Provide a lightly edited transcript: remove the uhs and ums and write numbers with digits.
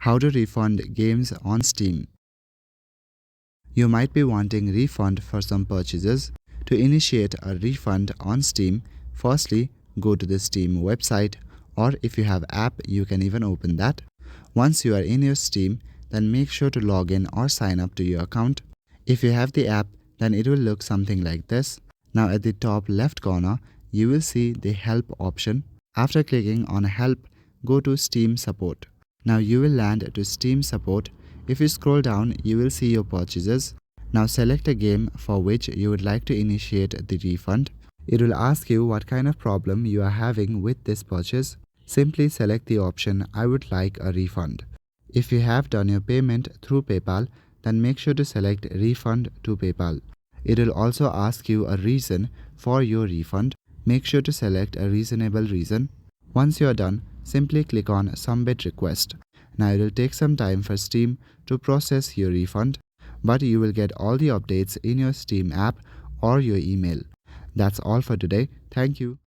How to refund games on Steam. You might be wanting refund for some purchases. To initiate a refund on Steam, firstly go to the Steam website, or if you have app you can even open that. Once you are in your Steam, then make sure to log in or sign up to your account. If you have the app, then it will look something like this. Now at the top left corner, you will see the help option. After clicking on help, go to Steam support. Now you will land to Steam support. If you scroll down, you will see your purchases. Now select a game for which you would like to initiate the refund. It will ask you what kind of problem you are having with this purchase. Simply select the option I would like a refund. If you have done your payment through PayPal, then make sure to select refund to PayPal. It will also ask you a reason for your refund. Make sure to select a reasonable reason. Once you are done, simply click on submit request. Now it will take some time for Steam to process your refund, but you will get all the updates in your Steam app or your email. That's all for today. Thank you.